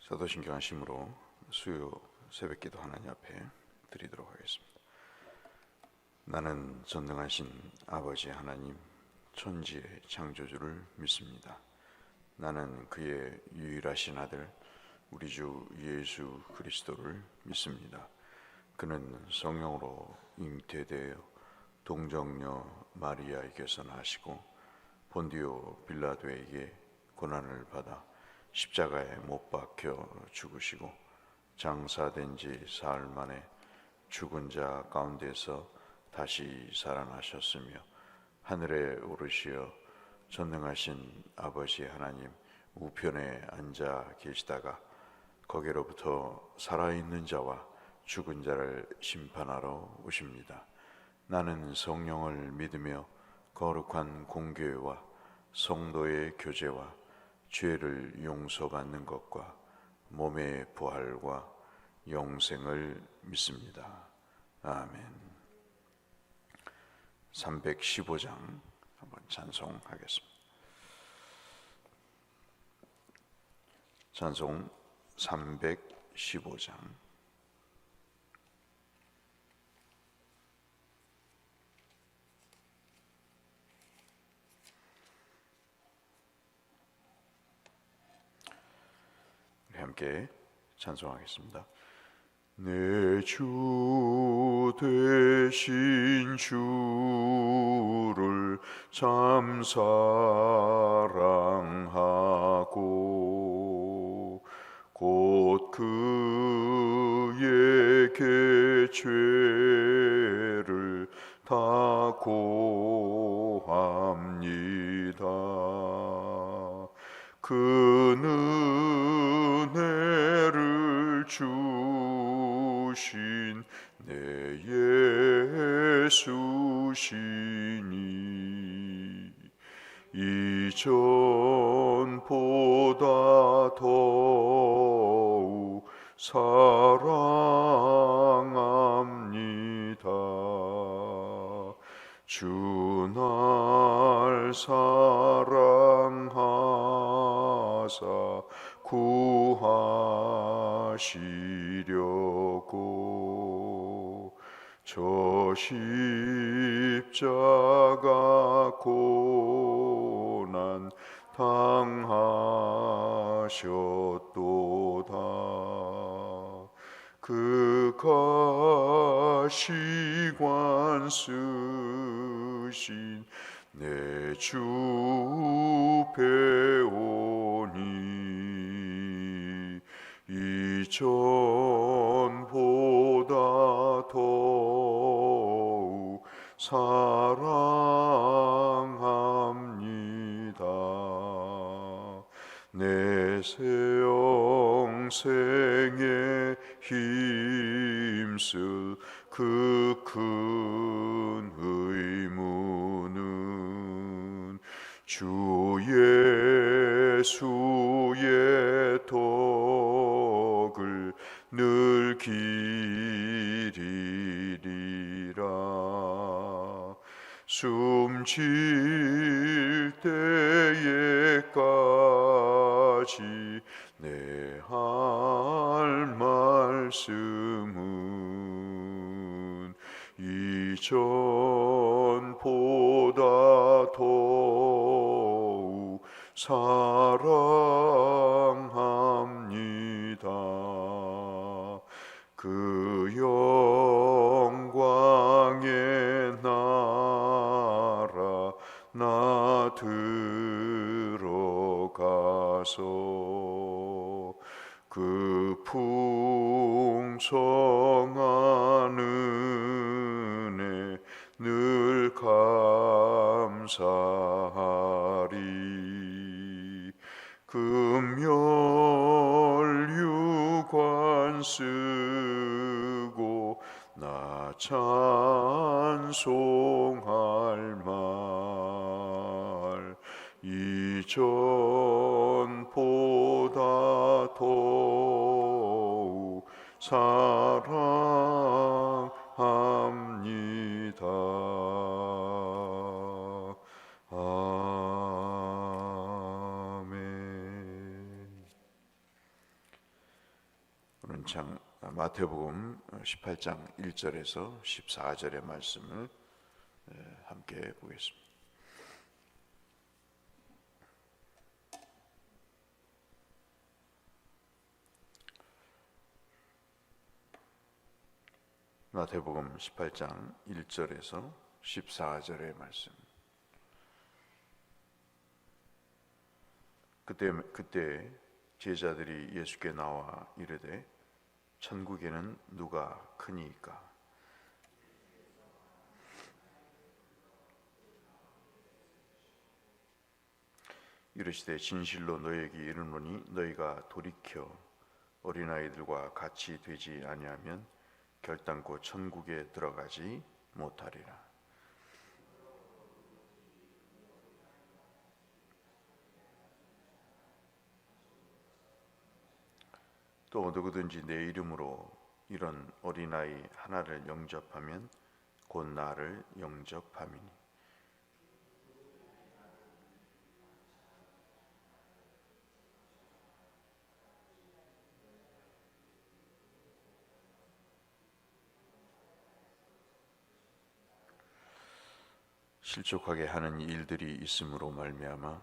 사도신경 하심으로 수요 새벽기도 하나님 앞에 드리도록 하겠습니다. 나는 전능하신 아버지 하나님 천지의 창조주를 믿습니다. 나는 그의 유일하신 아들 우리 주 예수 그리스도를 믿습니다. 그는 성령으로 잉태되어 동정녀 마리아에게서 나시고 본디오 빌라도에게 고난을 받아 십자가에 못 박혀 죽으시고 장사된 지 사흘 만에 죽은 자 가운데서 다시 살아나셨으며 하늘에 오르시어 전능하신 아버지 하나님 우편에 앉아 계시다가 거기로부터 살아있는 자와 죽은 자를 심판하러 오십니다. 나는 성령을 믿으며 거룩한 공교회와 성도의 교제와 죄를 용서받는 것과 몸의 부활과 영생을 믿습니다. 아멘. 315장 한번 찬송하겠습니다. 찬송 315장. 함께 찬송하겠습니다. 내 주 되신 주를 참 사랑하고 곧 그에게 죄를 다 고합니다. 그는 은혜를 주신 내 예수시니 이전보다 더욱 사랑합니다. 주 날 사랑하사 구하시려고 저 십자가 고난 당하셨도다. 그 가시관 쓰신 내 주 배우니 이전보다 더욱 사랑합니다. 내 새 영생에 힘쓸 그 큰 의무는 주 예수의 덕을 늘 기리리라. 숨질 때에까지 내 할 말씀은 이전보다 더욱 사랑합니다. 그 영광의 나라 나 들어가서 그 풍성한 은혜 늘 감사하리. 금면류관 쓰고 나 찬송할 말 이전보다 더욱 사랑합니다. 아멘. 오늘 마태복음 18장 1절에서 14절의 말씀을 함께 보겠습니다. 마태복음 18장 1절에서 14절의 말씀. 그때 제자들이 예수께 나와 이르되 천국에는 누가 크니이까? 이르시되 진실로 너희에게 이르노니 너희가 돌이켜 어린아이들과 같이 되지 아니하면 결단코 천국에 들어가지 못하리라. 또 누구든지 내 이름으로 이런 어린아이 하나를 영접하면 곧 나를 영접함이니. 실족하게 하는 일들이 있음으로 말미암아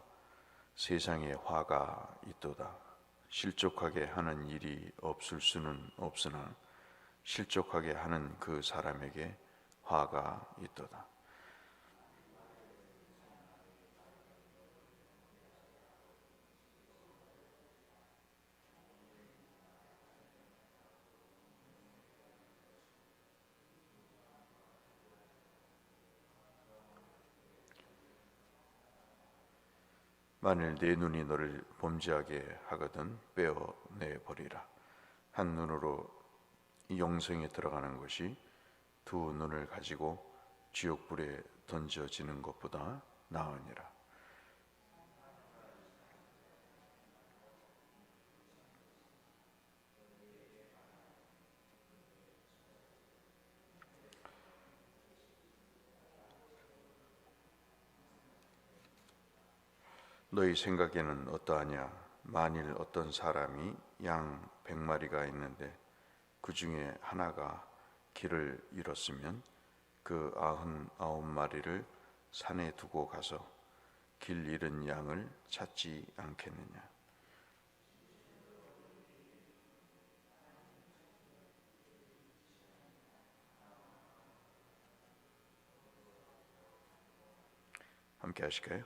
세상에 화가 있도다. 실족하게 하는 일이 없을 수는 없으나 실족하게 하는 그 사람에게 화가 있도다. 만일 네 눈이 너를 범죄하게 하거든 빼어내 버리라. 한 눈으로 영생에 들어가는 것이 두 눈을 가지고 지옥불에 던져지는 것보다 나으니라. 너희 생각에는 어떠하냐? 만일 어떤 사람이 양 100마리가 있는데 그 중에 하나가 길을 잃었으면 그 99마리를 산에 두고 가서 길 잃은 양을 찾지 않겠느냐? 함께 하실까요?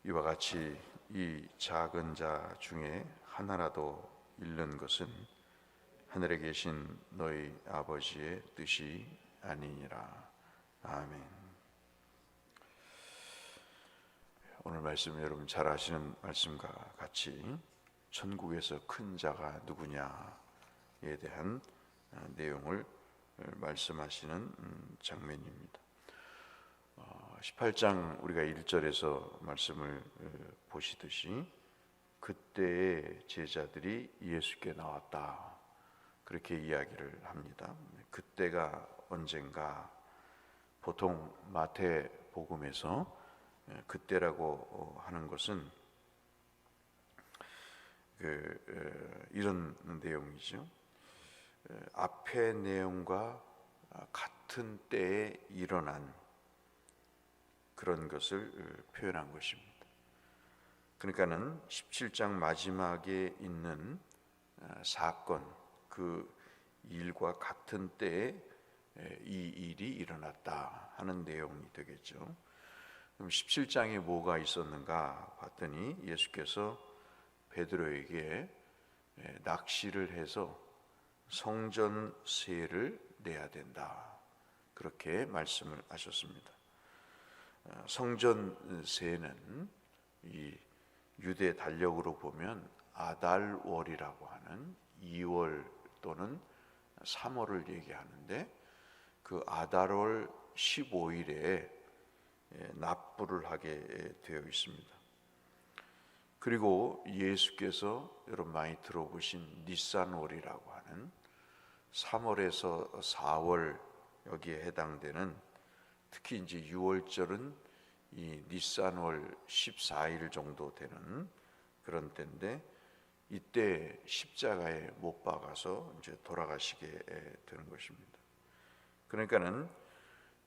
이와 같이 이 작은 자 중에 하나라도 잃는 것은 하늘에 계신 너희 아버지의 뜻이 아니니라. 아멘. 오늘 말씀 여러분 잘 아시는 말씀과 같이 천국에서 큰 자가 누구냐에 대한 내용을 말씀하시는 장면입니다. 18장 우리가 1절에서 말씀을 보시듯이 그때의 제자들이 예수께 나왔다, 그렇게 이야기를 합니다. 그때가 언젠가, 보통 마태복음에서 그때라고 하는 것은 이런 내용이죠. 앞의 내용과 같은 때에 일어난 그런 것을 표현한 것입니다. 그러니까는 17장 마지막에 있는 사건, 그 일과 같은 때에 이 일이 일어났다 하는 내용이 되겠죠. 그럼 17장에 뭐가 있었는가 봤더니 예수께서 베드로에게 낚시를 해서 성전세를 내야 된다, 그렇게 말씀을 하셨습니다. 성전세는 이 유대 달력으로 보면 아달월이라고 하는 2월 또는 3월을 얘기하는데, 그 아달월 15일에 납부를 하게 되어 있습니다. 그리고 예수께서 여러분 많이 들어보신 니산월이라고 하는 3월에서 4월, 여기에 해당되는, 특히 이제 6월절은 이 니산월 14일 정도 되는 그런 때인데, 이때 십자가에 못 박아서 이제 돌아가시게 되는 것입니다. 그러니까는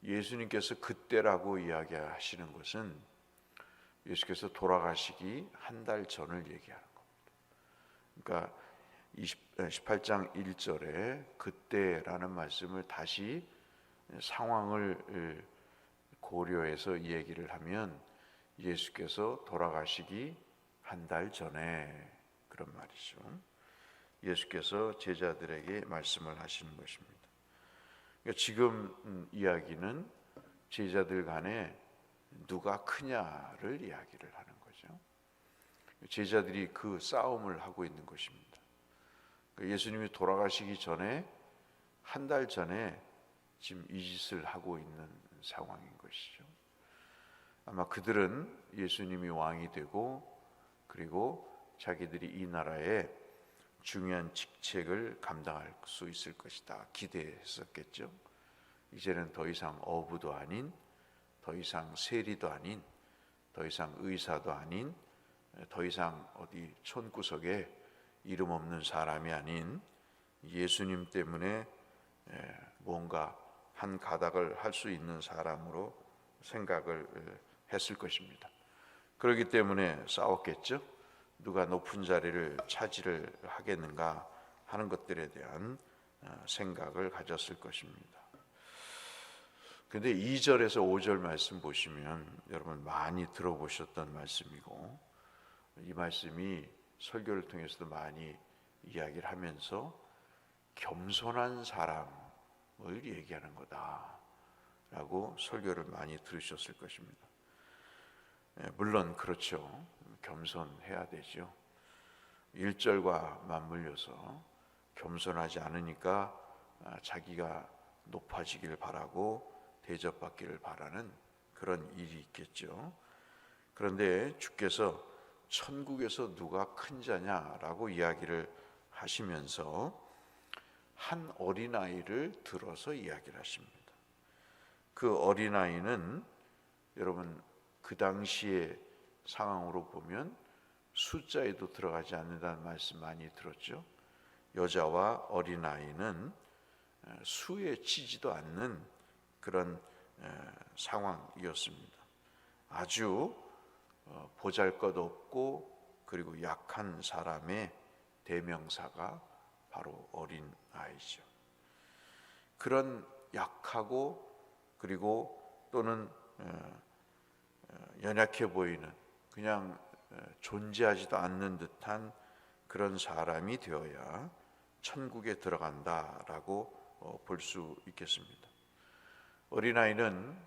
예수님께서 그때라고 이야기하시는 것은 예수께서 돌아가시기 한 달 전을 얘기하는 겁니다. 그러니까 18장 1절에 그때라는 말씀을 다시 상황을 고려해서 이 얘기를 하면 예수께서 돌아가시기 한 달 전에, 그런 말이죠. 예수께서 제자들에게 말씀을 하시는 것입니다. 그러니까 지금 이야기는 제자들 간에 누가 크냐를 이야기를 하는 거죠. 제자들이 그 싸움을 하고 있는 것입니다. 예수님이 돌아가시기 전에 한 달 전에 지금 이 짓을 하고 있는 상황인 것이죠. 아마 그들은 예수님이 왕이 되고 그리고 자기들이 이 나라의 중요한 직책을 감당할 수 있을 것이다 기대했었겠죠. 이제는 더 이상 어부도 아닌, 더 이상 세리도 아닌, 더 이상 의사도 아닌, 더 이상 어디 촌구석에 이름 없는 사람이 아닌 예수님 때문에 뭔가 한 가닥을 할 수 있는 사람으로 생각을 했을 것입니다. 그렇기 때문에 싸웠겠죠. 누가 높은 자리를 차지를 하겠는가 하는 것들에 대한 생각을 가졌을 것입니다. 근데 2절에서 5절 말씀 보시면 여러분 많이 들어보셨던 말씀이고, 이 말씀이 설교를 통해서도 많이 이야기를 하면서 겸손한 사람을 얘기하는 거다라고 설교를 많이 들으셨을 것입니다. 물론 그렇죠. 겸손해야 되죠. 1절과 맞물려서 겸손하지 않으니까 자기가 높아지기를 바라고 대접받기를 바라는 그런 일이 있겠죠. 그런데 주께서 천국에서 누가 큰 자냐라고 이야기를 하시면서 한 어린아이를 들어서 이야기를 하십니다. 그 어린아이는 여러분 그 당시의 상황으로 보면 숫자에도 들어가지 않는다는 말씀 많이 들었죠. 여자와 어린아이는 수에 치지도 않는 그런 상황이었습니다. 아주 보잘것없고 그리고 약한 사람의 대명사가 바로 어린아이죠. 그런 약하고 그리고 또는 연약해 보이는, 그냥 존재하지도 않는 듯한 그런 사람이 되어야 천국에 들어간다라고 볼 수 있겠습니다. 어린아이는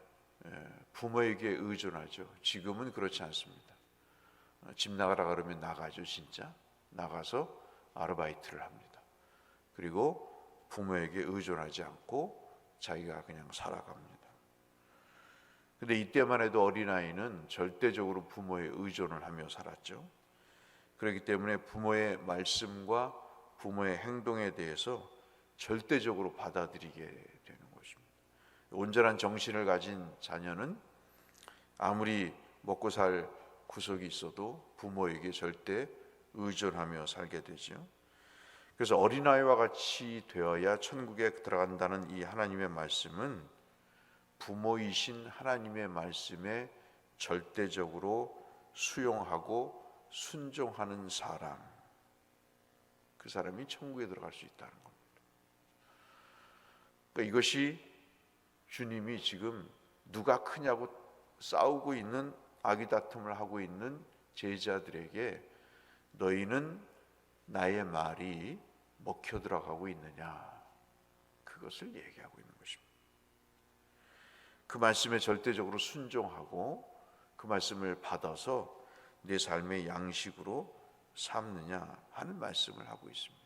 부모에게 의존하죠. 지금은 그렇지 않습니다. 집 나가라 그러면 나가죠. 진짜 나가서 아르바이트를 합니다. 그리고 부모에게 의존하지 않고 자기가 그냥 살아갑니다. 근데 이때만 해도 어린아이는 절대적으로 부모에 의존을 하며 살았죠. 그렇기 때문에 부모의 말씀과 부모의 행동에 대해서 절대적으로 받아들이게 되는 것입니다. 온전한 정신을 가진 자녀는 아무리 먹고 살 구석이 있어도 부모에게 절대 의존하며 살게 되죠. 그래서 어린아이와 같이 되어야 천국에 들어간다는 이 하나님의 말씀은 부모이신 하나님의 말씀에 절대적으로 수용하고 순종하는 사람, 그 사람이 천국에 들어갈 수 있다는 겁니다. 그러니까 이것이 주님이 지금 누가 크냐고 싸우고 있는, 아기다툼을 하고 있는 제자들에게 너희는 나의 말이 먹혀 들어가고 있느냐, 그것을 얘기하고 있는 것입니다. 그 말씀에 절대적으로 순종하고 그 말씀을 받아서 내 삶의 양식으로 삼느냐 하는 말씀을 하고 있습니다.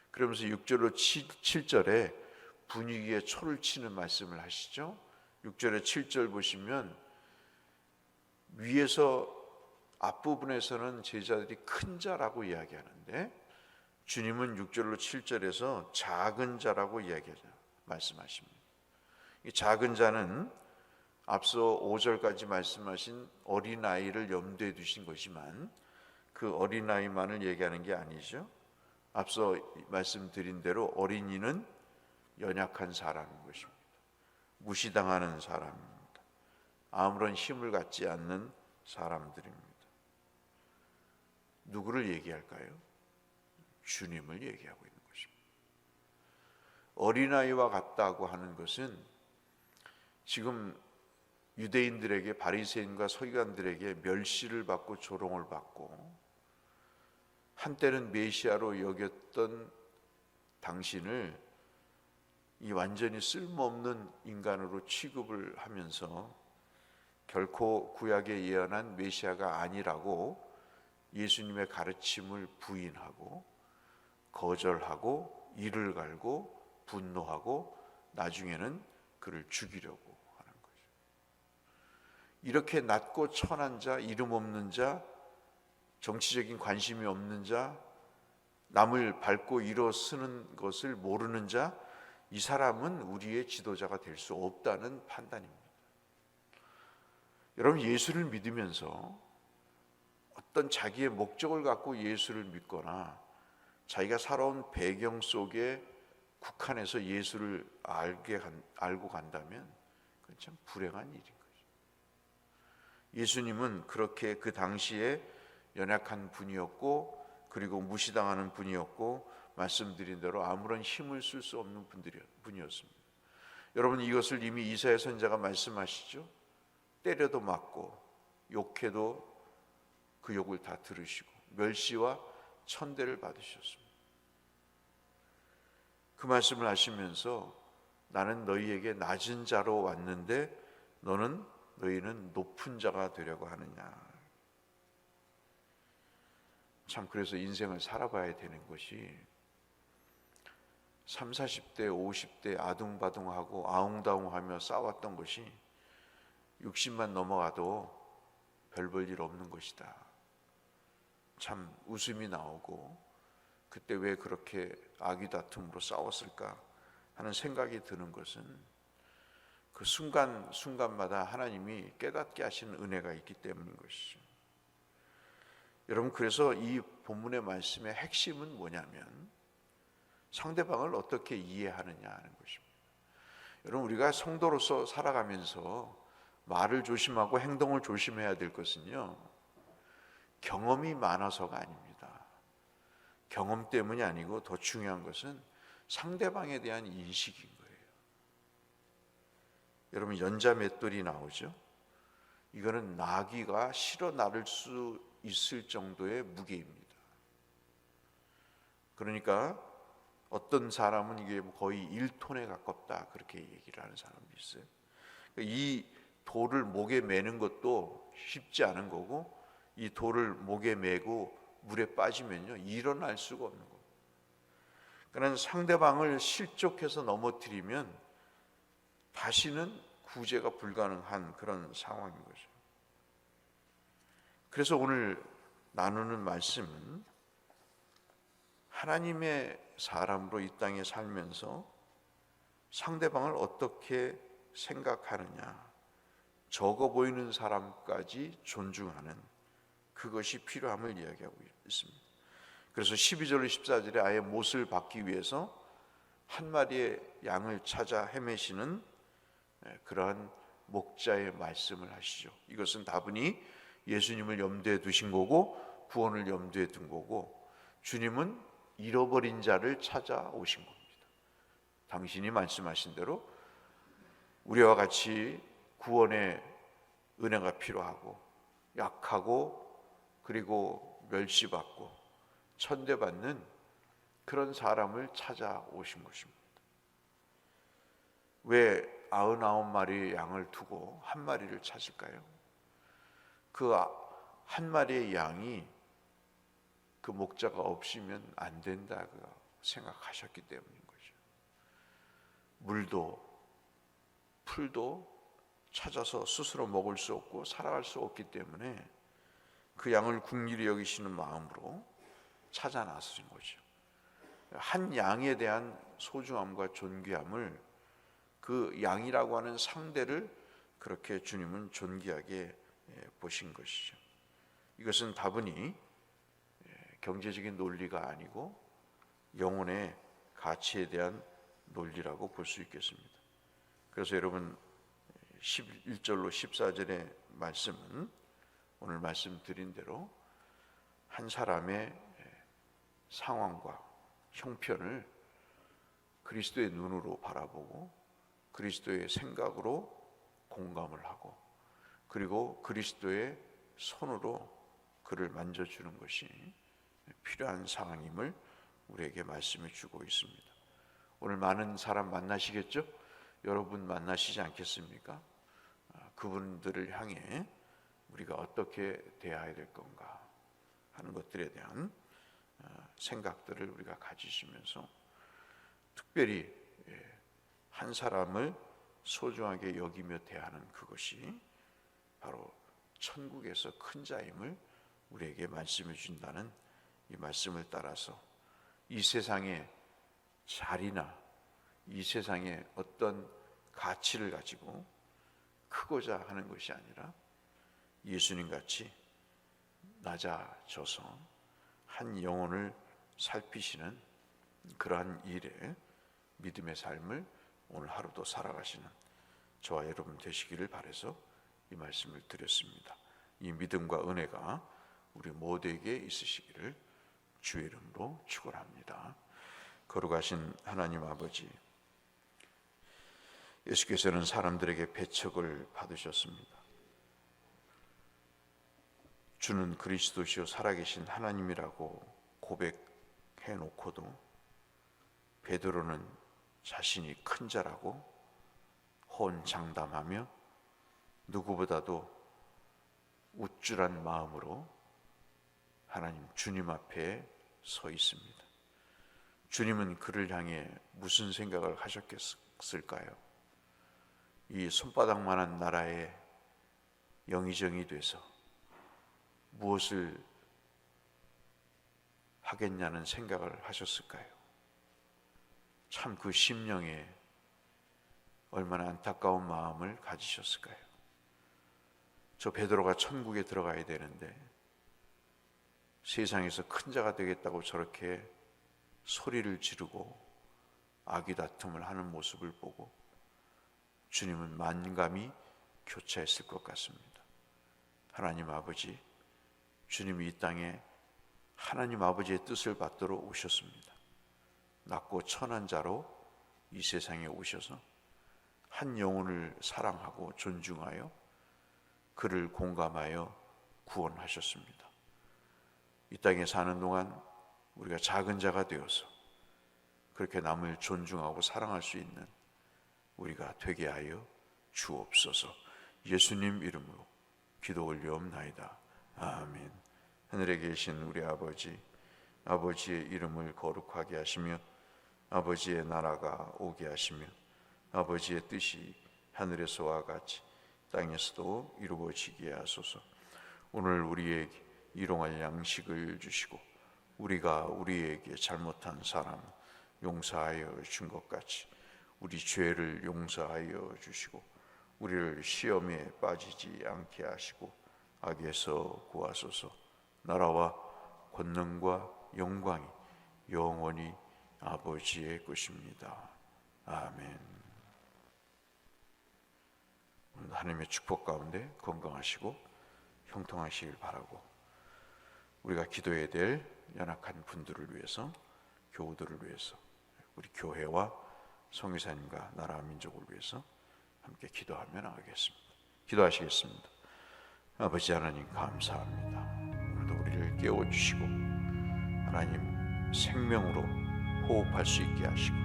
그러면서 6절로 7절에 분위기에 초를 치는 말씀을 하시죠. 6절에 7절 보시면 위에서 앞부분에서는 제자들이 큰 자라고 이야기하는데 주님은 6절로 7절에서 작은 자라고 말씀하십니다. 이 작은 자는 앞서 5절까지 말씀하신 어린아이를 염두에 두신 것이지만 그 어린아이만을 얘기하는 게 아니죠. 앞서 말씀드린 대로 어린이는 연약한 사람인 것입니다. 무시당하는 사람입니다. 아무런 힘을 갖지 않는 사람들입니다. 누구를 얘기할까요? 주님을 얘기하고 있는 것입니다. 어린아이와 같다고 하는 것은 지금 유대인들에게, 바리새인과 서기관들에게 멸시를 받고 조롱을 받고 한때는 메시아로 여겼던 당신을 이 완전히 쓸모없는 인간으로 취급을 하면서 결코 구약에 예언한 메시아가 아니라고 예수님의 가르침을 부인하고 거절하고 이를 갈고 분노하고 나중에는 그를 죽이려고 하는 거죠. 이렇게 낮고 천한 자, 이름 없는 자, 정치적인 관심이 없는 자, 남을 밟고 일어서는 것을 모르는 자, 이 사람은 우리의 지도자가 될 수 없다는 판단입니다. 여러분, 예수를 믿으면서 어떤 자기의 목적을 갖고 예수를 믿거나 자기가 살아온 배경 속에 국한해서 예수를 알고 간다면 그건 참 불행한 일인 거죠. 예수님은 그렇게 그 당시에 연약한 분이었고, 그리고 무시당하는 분이었고, 말씀드린 대로 아무런 힘을 쓸 수 없는 분이었습니다. 여러분, 이것을 이미 이사야 선지자가 말씀하시죠. 때려도 맞고 욕해도 그 욕을 다 들으시고 멸시와 천대를 받으셨습니다. 그 말씀을 하시면서 나는 너희에게 낮은 자로 왔는데 너희는 높은 자가 되려고 하느냐. 참, 그래서 인생을 살아봐야 되는 것이 30, 40대, 50대 아둥바둥하고 아웅다웅하며 싸웠던 것이 60만 넘어가도 별 볼 일 없는 것이다. 참 웃음이 나오고 그때 왜 그렇게 아귀다툼으로 싸웠을까 하는 생각이 드는 것은 그 순간마다 하나님이 깨닫게 하시는 은혜가 있기 때문인 것이죠. 여러분, 그래서 이 본문의 말씀의 핵심은 뭐냐면 상대방을 어떻게 이해하느냐 하는 것입니다. 여러분, 우리가 성도로서 살아가면서 말을 조심하고 행동을 조심해야 될 것은요, 경험이 많아서가 아닙니다. 경험 때문이 아니고 더 중요한 것은 상대방에 대한 인식인 거예요. 여러분, 연자 맷돌이 나오죠? 이거는 나귀가 실어 나를 수 있을 정도의 무게입니다. 그러니까 어떤 사람은 이게 거의 1톤에 가깝다 그렇게 얘기를 하는 사람도 있어요. 이 돌을 목에 매는 것도 쉽지 않은 거고, 이 돌을 목에 매고 물에 빠지면요 일어날 수가 없는 거예요. 그러니까 상대방을 실족해서 넘어뜨리면 다시는 구제가 불가능한 그런 상황인 거죠. 그래서 오늘 나누는 말씀은 하나님의 사람으로 이 땅에 살면서 상대방을 어떻게 생각하느냐, 적어 보이는 사람까지 존중하는 그것이 필요함을 이야기하고 있습니다. 그래서 12절 14절에 아예 못을 받기 위해서 한 마리의 양을 찾아 헤매시는 그러한 목자의 말씀을 하시죠. 이것은 다분히 예수님을 염두에 두신 거고 구원을 염두에 둔 거고, 주님은 잃어버린 자를 찾아오신 겁니다. 당신이 말씀하신 대로 우리와 같이 구원의 은혜가 필요하고 약하고 그리고 멸시받고 천대받는 그런 사람을 찾아오신 것입니다. 왜 99마리의 양을 두고 한 마리를 찾을까요? 그 한 마리의 양이 그 목자가 없으면 안 된다고 생각하셨기 때문인 거죠. 물도 풀도 찾아서 스스로 먹을 수 없고 살아갈 수 없기 때문에 그 양을 긍휼히 여기시는 마음으로 찾아 나서신 거죠. 한 양에 대한 소중함과 존귀함을, 그 양이라고 하는 상대를 그렇게 주님은 존귀하게 보신 것이죠. 이것은 다분히 경제적인 논리가 아니고 영혼의 가치에 대한 논리라고 볼 수 있겠습니다. 그래서 여러분 11절로 14절의 말씀은 오늘 말씀드린 대로 한 사람의 상황과 형편을 그리스도의 눈으로 바라보고 그리스도의 생각으로 공감을 하고 그리고 그리스도의 손으로 그를 만져주는 것이 필요한 상황임을 우리에게 말씀해 주고 있습니다. 오늘 많은 사람 만나시겠죠? 여러분 만나시지 않겠습니까? 그분들을 향해 우리가 어떻게 대해야 될 건가 하는 것들에 대한 생각들을 우리가 가지시면서 특별히 한 사람을 소중하게 여기며 대하는 그것이 바로 천국에서 큰 자임을 우리에게 말씀해 준다는 이 말씀을 따라서 이 세상의 자리나 이 세상의 어떤 가치를 가지고 크고자 하는 것이 아니라 예수님 같이 낮아져서 한 영혼을 살피시는 그러한 일에 믿음의 삶을 오늘 하루도 살아가시는 저와 여러분 되시기를 바라서 이 말씀을 드렸습니다. 이 믿음과 은혜가 우리 모두에게 있으시기를 주의 이름으로 축원합니다. 거룩하신 하나님 아버지, 예수께서는 사람들에게 배척을 받으셨습니다. 주는 그리스도시요 살아계신 하나님이라고 고백해 놓고도 베드로는 자신이 큰 자라고 호언장담하며 누구보다도 우쭐한 마음으로 하나님 주님 앞에 서 있습니다. 주님은 그를 향해 무슨 생각을 하셨겠을까요? 이 손바닥만한 나라에 영의정이 돼서 무엇을 하겠냐는 생각을 하셨을까요? 참 그 심령에 얼마나 안타까운 마음을 가지셨을까요? 저 베드로가 천국에 들어가야 되는데 세상에서 큰 자가 되겠다고 저렇게 소리를 지르고 아귀다툼을 하는 모습을 보고 주님은 만감이 교차했을 것 같습니다. 하나님 아버지, 주님이 이 땅에 하나님 아버지의 뜻을 받들어 오셨습니다. 낮고 천한 자로 이 세상에 오셔서 한 영혼을 사랑하고 존중하여 그를 공감하여 구원하셨습니다. 이 땅에 사는 동안 우리가 작은 자가 되어서 그렇게 남을 존중하고 사랑할 수 있는 우리가 되게 하여 주옵소서. 예수님 이름으로 기도 올려옵나이다. 아멘. 하늘에 계신 우리 아버지, 아버지의 이름을 거룩하게 하시며 아버지의 나라가 오게 하시며 아버지의 뜻이 하늘에서와 같이 땅에서도 이루어지게 하소서. 오늘 우리에게 일용할 양식을 주시고 우리가 우리에게 잘못한 사람 용서하여 준 것 같이 우리 죄를 용서하여 주시고 우리를 시험에 빠지지 않게 하시고 악에서 구하소서. 나라와 권능과 영광이 영원히 아버지의 것입니다. 아멘. 오늘 하나님의 축복 가운데 건강하시고 형통하시길 바라고 우리가 기도해야 될 연약한 분들을 위해서, 교우들을 위해서, 우리 교회와 성교사님과 나라와 민족을 위해서 함께 기도하며 나가겠습니다. 기도하시겠습니다. 아버지 하나님 감사합니다. 오늘도 우리를 깨워주시고 하나님 생명으로 호흡할 수 있게 하시고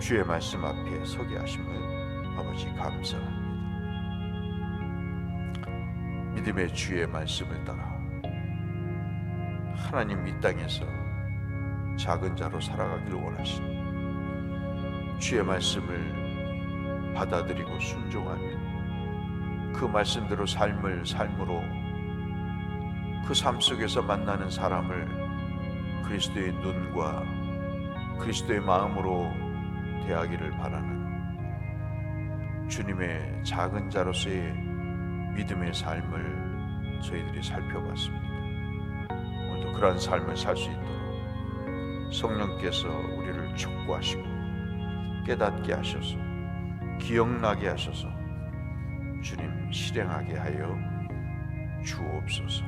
주의 말씀 앞에 서게 하심을 아버지 감사합니다. 믿음의 주의 말씀을 따라 하나님 이 땅에서 작은 자로 살아가기를 원하시니 주의 말씀을 받아들이고 순종하며 그 말씀대로 삶으로 그 삶 속에서 만나는 사람을 그리스도의 눈과 그리스도의 마음으로 대하기를 바라는 주님의 작은 자로서의 믿음의 삶을 저희들이 살펴봤습니다. 오늘도 그러한 삶을 살 수 있도록 성령께서 우리를 촉구하시고 깨닫게 하셔서 기억나게 하셔서 주님 실행하게 하여 주옵소서.